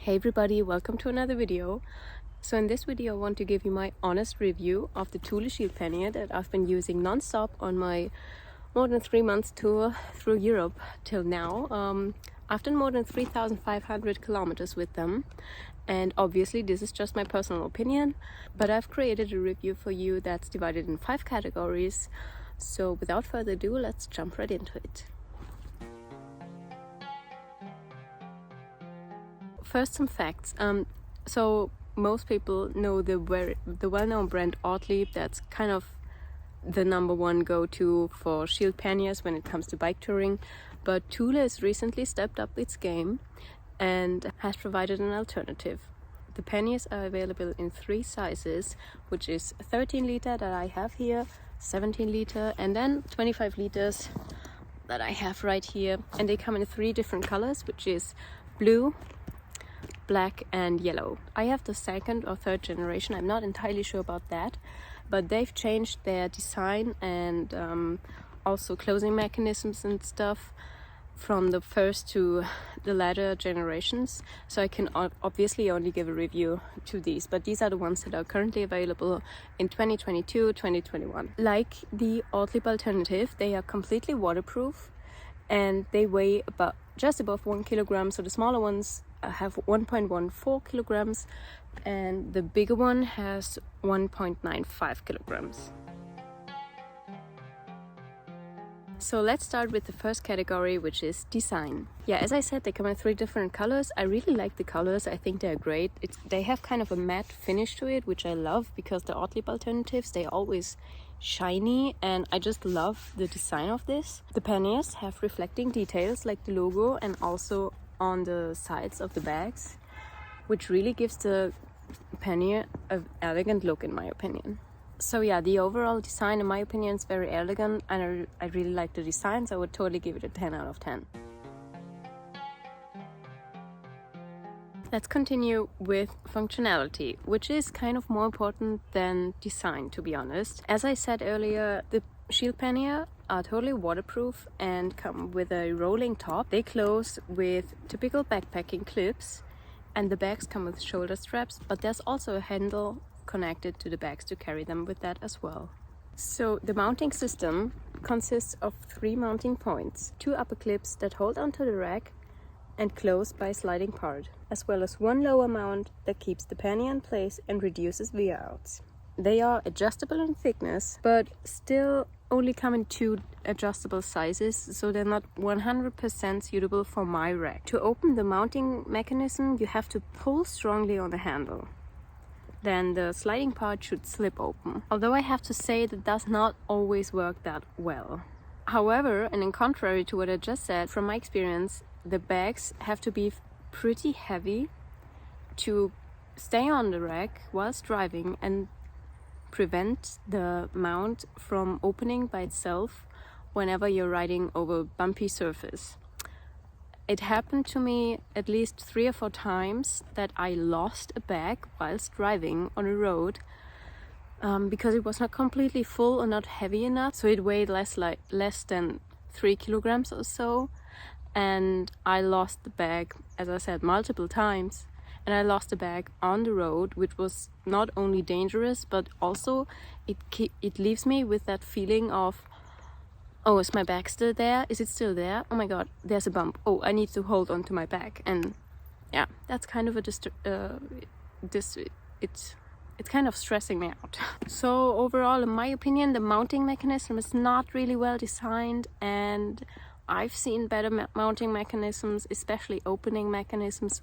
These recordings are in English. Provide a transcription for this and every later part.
Hey everybody, welcome to another video. So in this video I want to give you my honest review of the Thule Shield pannier that I've been using non-stop on my more than 3 months tour through Europe till now. I've done more than 3,500 kilometers with them, and obviously this is just my personal opinion, but I've created a review for you that's divided in 5 categories. So without further ado, let's jump right into it. First, some facts. So most people know the well-known brand ORTLIEB. That's kind of the #1 go-to for shield panniers when it comes to bike touring. But Thule has recently stepped up its game and has provided an alternative. The panniers are available in 3 sizes, which is 13 liter that I have here, 17 liter, and then 25 liters that I have right here. And they come in 3 different colors, which is blue, black and yellow. I have the 2nd or 3rd generation, I'm not entirely sure about that, but they've changed their design and also closing mechanisms and stuff from the first to the latter generations, so I can obviously only give a review to these, but these are the ones that are currently available in 2022, 2021. Like the ORTLIEB alternative, they are completely waterproof and they weigh about just above 1 kilogram, so the smaller ones have 1.14 kilograms and the bigger one has 1.95 kilograms. So let's start with the first category, which is design. Yeah, as I said, they come in 3 different colors. I really like the colors. I think they're great. They have kind of a matte finish to it, which I love, because the ORTLIEB alternatives, they're always shiny, and I just love the design of this. The panniers have reflecting details like the logo and also on the sides of the bags, which really gives the pannier an elegant look in my opinion. So yeah, the overall design in my opinion is very elegant and I really like the design, so I would totally give it a 10 out of 10. Let's continue with functionality, which is kind of more important than design, to be honest. As I said earlier, the shield pannier are totally waterproof and come with a rolling top. They close with typical backpacking clips and the bags come with shoulder straps, but there's also a handle connected to the bags to carry them with that as well. So the mounting system consists of 3 mounting points, 2 upper clips that hold onto the rack and close by a sliding part, as well as 1 lower mount that keeps the pannier in place and reduces veer outs. They are adjustable in thickness, but still only come in 2 adjustable sizes, so they're not 100% suitable for my rack. To open the mounting mechanism, you have to pull strongly on the handle. Then the sliding part should slip open. Although I have to say that does not always work that well. However, and in contrary to what I just said, from my experience, the bags have to be pretty heavy to stay on the rack whilst driving and prevent the mount from opening by itself whenever you're riding over bumpy surface. It happened to me at least 3 or 4 times that I lost a bag whilst driving on a road because it was not completely full or not heavy enough, so it weighed less than 3 kilograms or so, and I lost the bag, as I said, multiple times. And I lost the bag on the road, which was not only dangerous, but also it leaves me with that feeling of, oh, is my bag still there? Is it still there? Oh my god, there's a bump. Oh, I need to hold on to my bag. And yeah, that's kind of it's kind of stressing me out. So overall, in my opinion, the mounting mechanism is not really well designed, and I've seen better mounting mechanisms, especially opening mechanisms,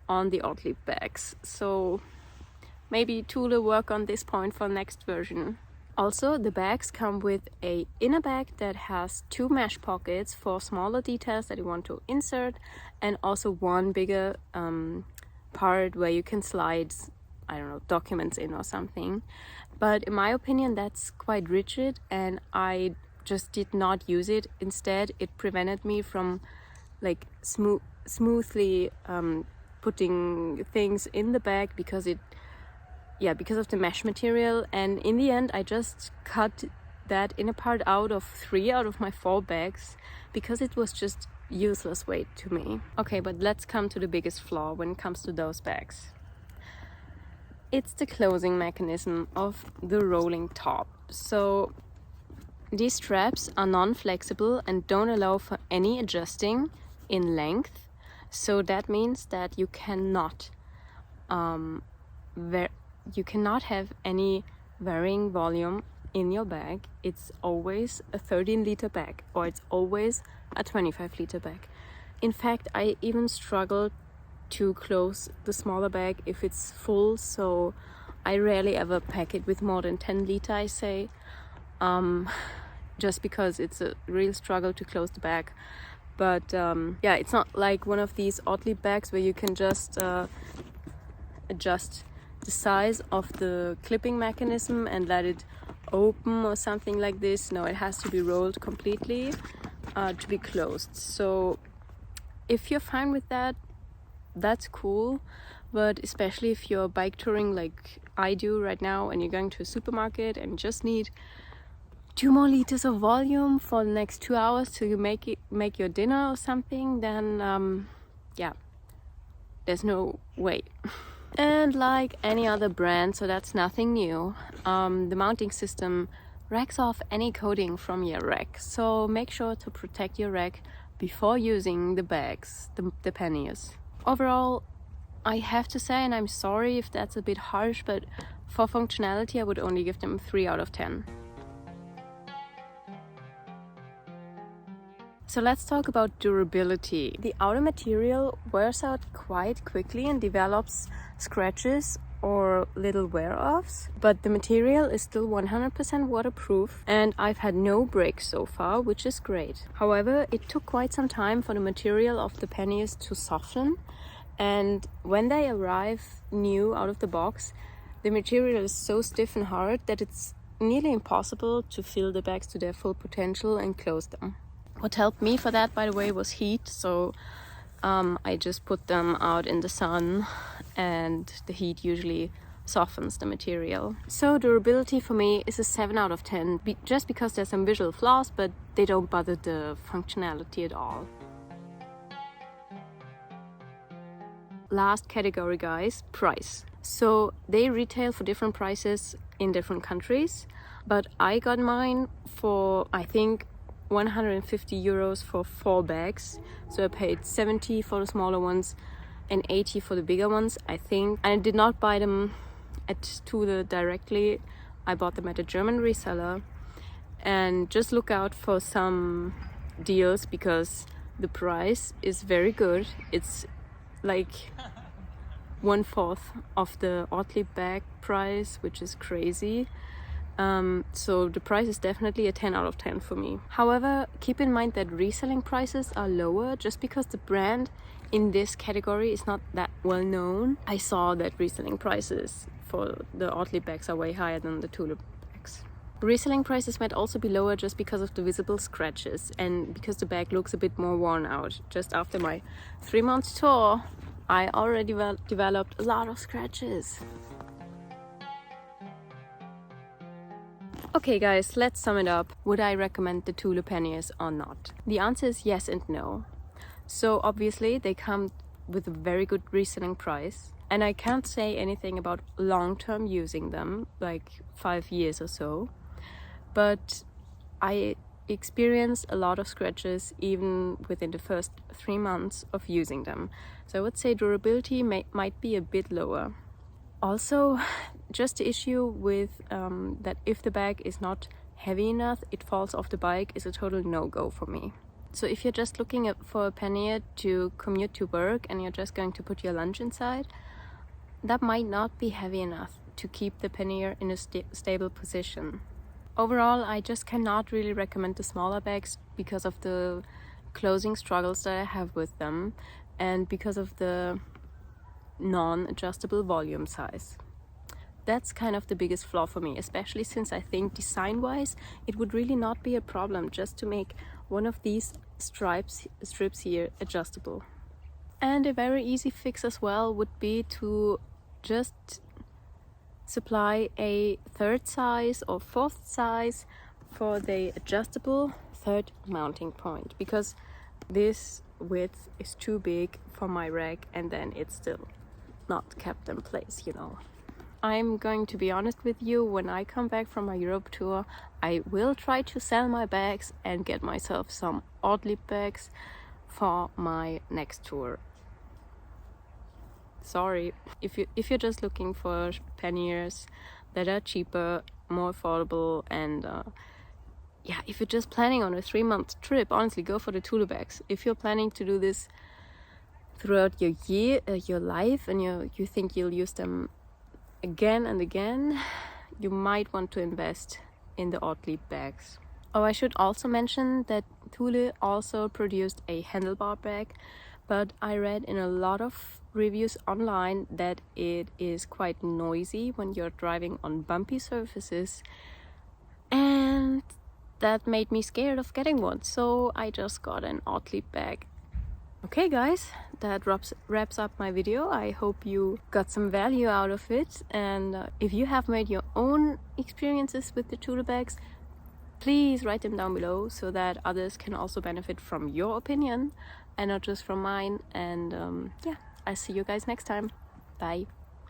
on the ORTLIEB bags. So maybe Thule work on this point for next version. Also, the bags come with a inner bag that has 2 mesh pockets for smaller details that you want to insert, and also 1 bigger part where you can slide, I don't know, documents in or something. But in my opinion, that's quite rigid and I just did not use it. Instead, it prevented me from like smoothly putting things in the bag because of the mesh material, and in the end I just cut that inner part out of 3 out of my 4 bags because it was just useless weight to me. Okay, but let's come to the biggest flaw when it comes to those bags. It's the closing mechanism of the rolling top. So these straps are non-flexible and don't allow for any adjusting in length. So that means that you cannot have any varying volume in your bag. It's always a 13-liter bag, or it's always a 25-liter bag. In fact, I even struggle to close the smaller bag if it's full, so I rarely ever pack it with more than 10 liter, I say, just because it's a real struggle to close the bag. But yeah, it's not like one of these ORTLIEB bags where you can just adjust the size of the clipping mechanism and let it open or something like this. No, it has to be rolled completely to be closed. So if you're fine with that, that's cool. But especially if you're bike touring like I do right now, and you're going to a supermarket and just need 2 more liters of volume for the next 2 hours till you make your dinner or something, then yeah, there's no way. And like any other brand, so that's nothing new, the mounting system racks off any coating from your rack. So make sure to protect your rack before using the bags, the panniers. Overall, I have to say, and I'm sorry if that's a bit harsh, but for functionality I would only give them 3 out of 10. So let's talk about durability. The outer material wears out quite quickly and develops scratches or little wear-offs, but the material is still 100% waterproof, and I've had no breaks so far, which is great. However, it took quite some time for the material of the panniers to soften, and when they arrive new out of the box, the material is so stiff and hard that it's nearly impossible to fill the bags to their full potential and close them. What helped me for that, by the way, was heat. So I just put them out in the sun, and the heat usually softens the material. So durability for me is a 7 out of 10, just because there's some visual flaws, but they don't bother the functionality at all. Last category, guys, price. So they retail for different prices in different countries, but I got mine for, I think, 150 euros for 4 bags. So I paid 70 for the smaller ones and 80 for the bigger ones, I think. And I did not buy them at Thule directly. I bought them at a German reseller. And just look out for some deals, because the price is very good. It's like 1/4 of the ORTLIEB bag price, which is crazy. So the price is definitely a 10 out of 10 for me. However, keep in mind that reselling prices are lower just because the brand in this category is not that well known. I saw that reselling prices for the ORTLIEB bags are way higher than the Thule bags. Reselling prices might also be lower just because of the visible scratches and because the bag looks a bit more worn out. Just after my 3-month tour, I already developed a lot of scratches. Okay guys, let's sum it up. Would I recommend the Thule panniers or not? The answer is yes and no. So obviously they come with a very good reselling price, and I can't say anything about long-term using them, like 5 years or so, but I experienced a lot of scratches even within the first 3 months of using them. So I would say durability might be a bit lower. Also, just the issue with that if the bag is not heavy enough, it falls off the bike, is a total no-go for me. So if you're just looking for a pannier to commute to work and you're just going to put your lunch inside, that might not be heavy enough to keep the pannier in a stable position. Overall, I just cannot really recommend the smaller bags because of the closing struggles that I have with them and because of the non-adjustable volume size. That's kind of the biggest flaw for me, especially since I think design-wise it would really not be a problem just to make one of these strips here adjustable. And a very easy fix as well would be to just supply a 3rd size or 4th size for the adjustable 3rd mounting point, because this width is too big for my rack, and then it's still not kept in place, you know. I'm going to be honest with you, when I come back from my Europe tour, I will try to sell my bags and get myself some ORTLIEB bags for my next tour. Sorry, if you're just looking for panniers that are cheaper, more affordable, and yeah, if you're just planning on a 3-month trip, honestly, go for the Thule bags. If you're planning to do this throughout your year, your life, and you think you'll use them again and again, you might want to invest in the ORTLIEB bags. Oh, I should also mention that Thule also produced a handlebar bag, but I read in a lot of reviews online that it is quite noisy when you're driving on bumpy surfaces, and that made me scared of getting one, so I just got an ORTLIEB bag. Okay guys, that wraps up my video. I hope you got some value out of it, and if you have made your own experiences with the Thule bags, please write them down below so that others can also benefit from your opinion and not just from mine. And yeah, I'll see you guys next time. Bye.